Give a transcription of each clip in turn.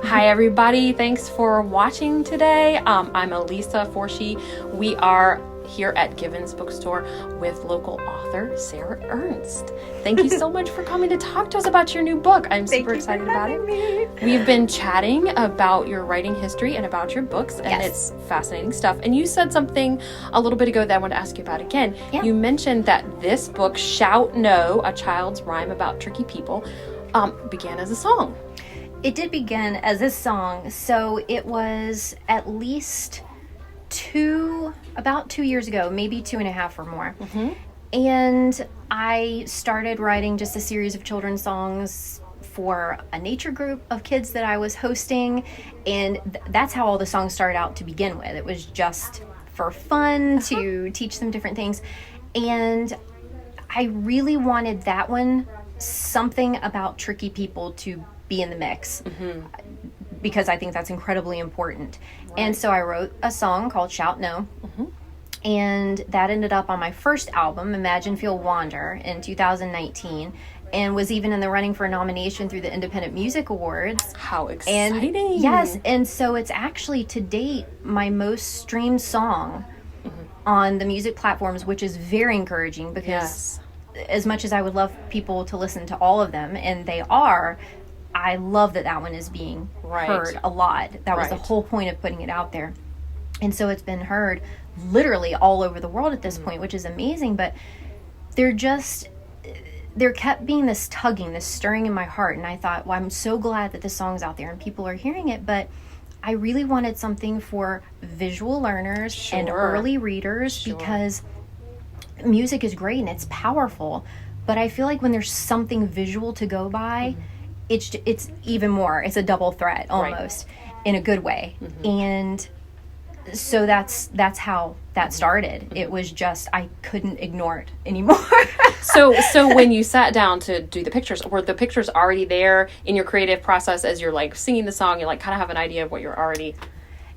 Hi, everybody. Thanks for watching today. I'm Elisa Forshee. We are here at Givens Bookstore with local author Sara Ernst. Thank you so much for coming to talk to us about your new book. I'm super excited about it. We've been chatting about your writing history and about your books, and it's fascinating stuff. And you said something a little bit ago that I want to ask you about again. Yeah. You mentioned that this book, Shout No, A Child's Rhyme About Tricky People, began as a song. It did begin as a song, so it was at least about 2 years ago, maybe 2.5 or more. Mm-hmm. And I started writing just a series of children's songs for a nature group of kids that I was hosting, and that's how all the songs started out to begin with. It was just for fun to teach them different things, and I really wanted that one, something about tricky people, to be in the mix. Mm-hmm. Because I think that's incredibly important. Right. And so I wrote a song called Shout No. Mm-hmm. And that ended up on my first album, Imagine, Feel, Wander, in 2019. And was even in the running for a nomination through the Independent Music Awards. How exciting. And, yes. And so it's actually, to date, my most streamed song on the music platforms, which is very encouraging because as much as I would love people to listen to all of them, and they are, I love that one is being heard a lot. That was the whole point of putting it out there. And so it's been heard literally all over the world at this point, which is amazing. But there kept being this tugging, this stirring in my heart. And I thought, well, I'm so glad that this song's out there and people are hearing it. But I really wanted something for visual learners and early readers because music is great and it's powerful. But I feel like when there's something visual to go by, it's even more. It's a double threat almost, in a good way. Mm-hmm. And so that's how that started. It was just, I couldn't ignore it anymore. So when you sat down to do the pictures, were the pictures already there in your creative process as you're like singing the song? You like kind of have an idea of what you're already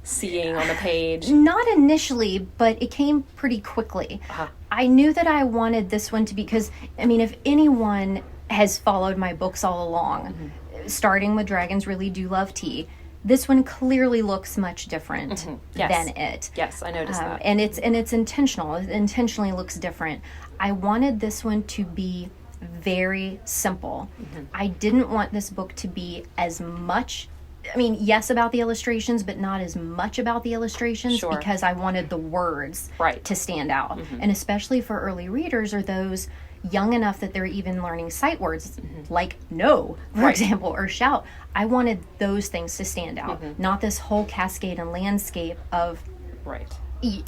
seeing on the page? Not initially, but it came pretty quickly. Uh-huh. I knew that I wanted this one to be, because I mean, if anyone has followed my books all along, starting with Dragons Really Do Love Tea, this one clearly looks much different than it. Yes, I noticed that. And it's intentional. It intentionally looks different. I wanted this one to be very simple. Mm-hmm. I didn't want this book to be as much, I mean, yes, about the illustrations, but not as much about the illustrations, because I wanted the words to stand out. Mm-hmm. And especially for early readers, or those young enough that they're even learning sight words like no, for example, or shout. I wanted those things to stand out, not this whole cascade and landscape of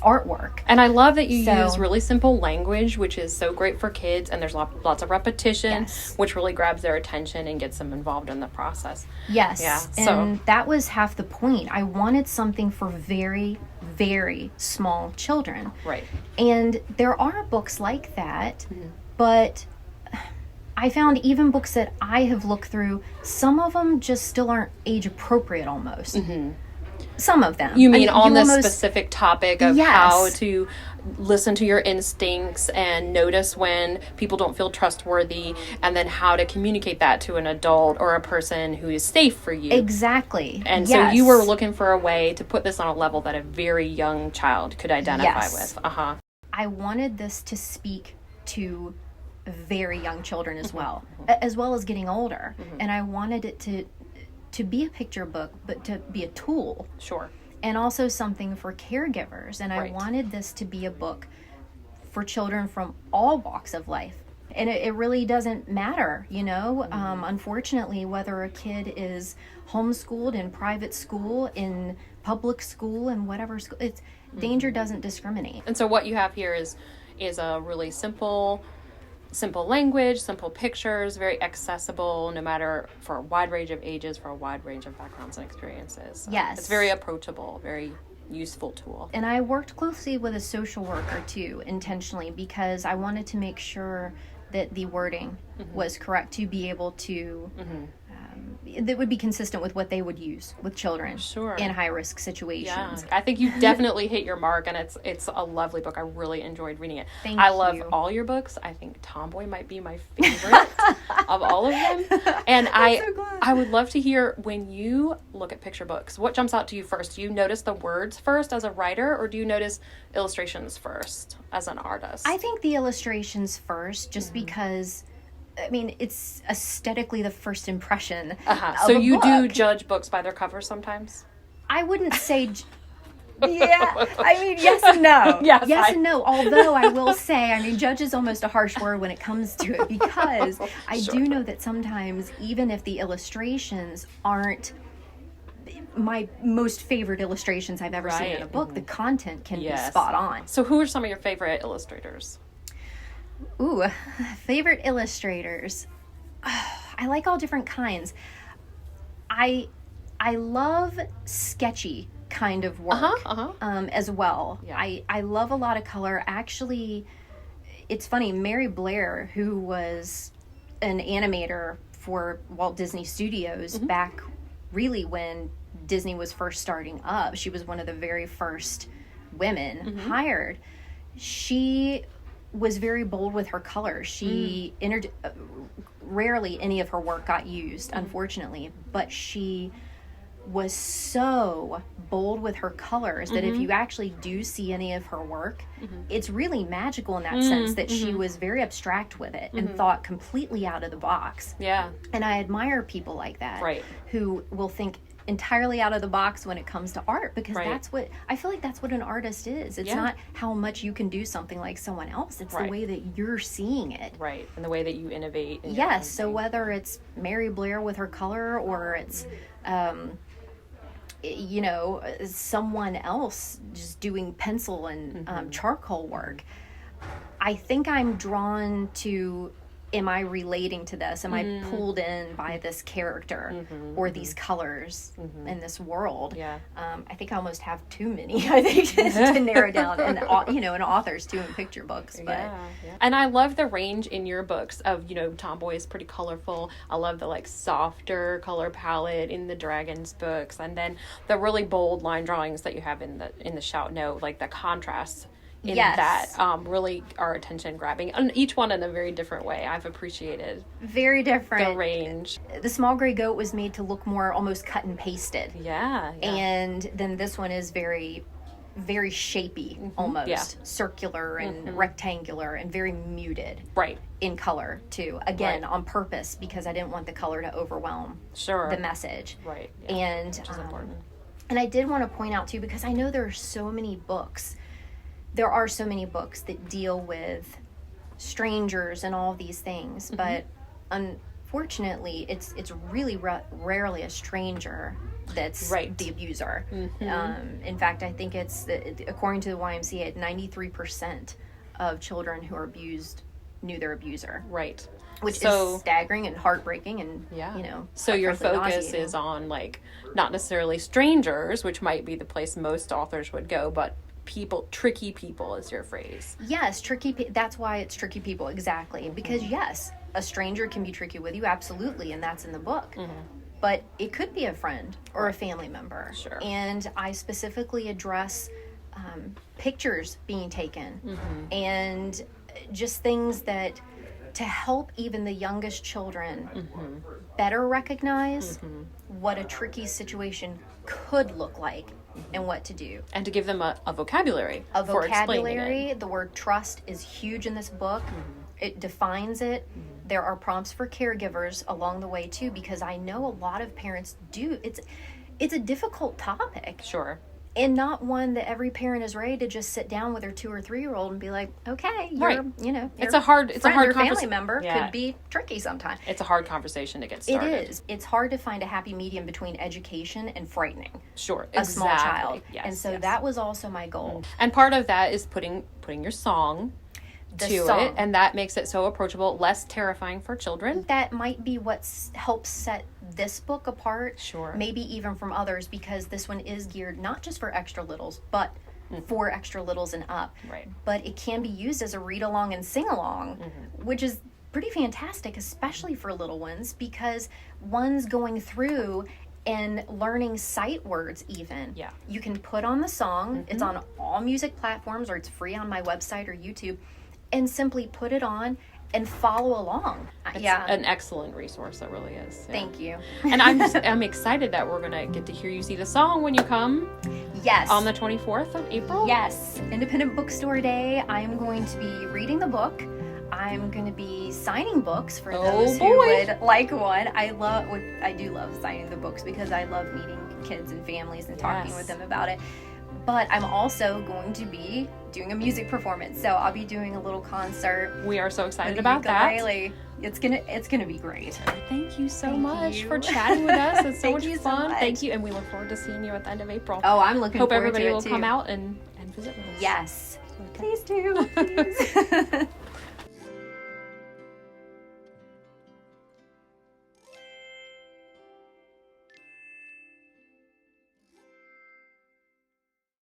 artwork. And I love that you use really simple language, which is so great for kids, and there's lots of repetition, which really grabs their attention and gets them involved in the process. Yes. Yeah. And that was half the point. I wanted something for very, very small children. Right. And there are books like that, but I found even books that I have looked through, some of them just still aren't age appropriate almost. Mm-hmm. Some of them. You mean on this specific topic of how to listen to your instincts and notice when people don't feel trustworthy, and then how to communicate that to an adult or a person who is safe for you. Exactly. And so you were looking for a way to put this on a level that a very young child could identify with. Uh-huh. I wanted this to speak to very young children as well as getting older. And I wanted it to be a picture book, but to be a tool. Sure. And also something for caregivers. And I wanted this to be a book for children from all walks of life. And it really doesn't matter, you know, unfortunately, whether a kid is homeschooled, in private school, in public school, in whatever school, danger doesn't discriminate. And so what you have here is a really simple language, simple pictures, very accessible, no matter, for a wide range of ages, for a wide range of backgrounds and experiences. So it's very approachable, very useful tool. And I worked closely with a social worker too, intentionally, because I wanted to make sure that the wording was correct, to be able to that would be consistent with what they would use with children Sure. in high-risk situations. Yeah. I think you definitely hit your mark, and it's a lovely book. I really enjoyed reading it. Thank I love you. all your books. I think Tomboy might be my favorite of all of them. And so glad. I would love to hear, when you look at picture books, what jumps out to you first? Do you notice the words first as a writer, or do you notice illustrations first as an artist? I think the illustrations first, just because, I mean, it's aesthetically the first impression. So of a you do book. judge books by their cover sometimes? I wouldn't say. Yeah, I mean, yes and no. Yes, and no. Although I will say, I mean, judge is almost a harsh word when it comes to it, because I Sure. do know that sometimes, even if the illustrations aren't my most favorite illustrations I've ever seen in a Right. book, the content can be Yes. spot on. So who are some of your favorite illustrators? Ooh, favorite illustrators. I like all different kinds. I love sketchy kind of work as well. Yeah. I love a lot of color. Actually, it's funny, Mary Blair, who was an animator for Walt Disney Studios back really when Disney was first starting up, she was one of the very first women hired. She was very bold with her colors. She rarely any of her work got used, unfortunately, but she was so bold with her colors that if you actually do see any of her work, it's really magical in that sense that she was very abstract with it and thought completely out of the box. Yeah. And I admire people like that, Right. who will think entirely out of the box when it comes to art, because Right. that's what I feel like that's what an artist is. It's Yeah. not how much you can do something like someone else, it's Right. the way that you're seeing it. Right. And the way that you innovate. In your own Yes, so thing. whether it's Mary Blair with her color, or it's you know, someone else just doing pencil and charcoal work, I think I'm drawn to, am I relating to this? Am I pulled in by this character or these colors in this world? Yeah. I think I almost have too many, I think, to narrow down, and you know, an author's too in picture books. But Yeah. And I love the range in your books of, you know, Tomboy is pretty colorful. I love the like softer color palette in the Dragons books, and then the really bold line drawings that you have in the Shout Note, like the contrasts in Yes. that really are attention grabbing, and each one in a very different way. I've appreciated very different. the range. The Small Gray Goat was made to look more almost cut and pasted. Yeah. And then this one is very, very shapy, almost Yeah. circular and rectangular and very muted Right. in color too. Again, Right. on purpose, because I didn't want the color to overwhelm Sure. the message. Right. Yeah. And Which is important. and I did want to point out too, because I know there are so many books. There are so many books that deal with strangers and all these things, but unfortunately, it's really rarely a stranger that's Right. the abuser. In fact, I think it's according to the YMCA, 93% of children who are abused knew their abuser, Right. which So- is staggering and heartbreaking, and Yeah. you know. So your frankly focus nauseating. is on like not necessarily strangers, which might be the place most authors would go, but people, tricky people is your phrase. Yes, that's why it's tricky people, exactly. Because yes, a stranger can be tricky with you, absolutely, and that's in the book. But it could be a friend or a family member. Sure. And I specifically address pictures being taken and just things that to help even the youngest children better recognize what a tricky situation could look like and what to do. And to give them a vocabulary A for explaining vocabulary, it. the word trust is huge in this book. It defines it. There are prompts for caregivers along the way too, because I know a lot of parents do. It's a difficult topic, Sure. and not one that every parent is ready to just sit down with their 2 or 3 year old and be like, okay, Right. it's a hard family conversa- member Yeah. could be tricky sometimes. It's a hard conversation to get It started. is. It's hard to find a happy medium between education and frightening Sure. a small child. Yes, And so yes. that was also my goal. And part of that is putting your song The to song. it, and that makes it so approachable, less terrifying for children. That might be what helps set this book apart, Sure. maybe even from others, because this one is geared not just for extra littles, but for extra littles and up. Right. But it can be used as a read along and sing along, which is pretty fantastic, especially for little ones, because one's going through and learning sight words even. Yeah. You can put on the song. It's on all music platforms, or it's free on my website or YouTube, and simply put it on and follow along. It's an excellent resource. It really is. Yeah. Thank you. And I'm excited that we're going to get to hear you see the song when you come. Yes. On the 24th of April. Yes. Independent Bookstore Day. I am going to be reading the book. I'm going to be signing books for those who would like one. I do love signing the books because I love meeting kids and families and talking with them about it. But I'm also going to be doing a music performance. So I'll be doing a little concert. We are so excited about that. It's gonna be great. Thank you so much for chatting with us. It's so much fun. So Thank you, and we look forward to seeing you at the end of April. Oh, I'm looking forward to it too. Hope everybody will come out and visit with us. Yes. Okay. Please do. Please.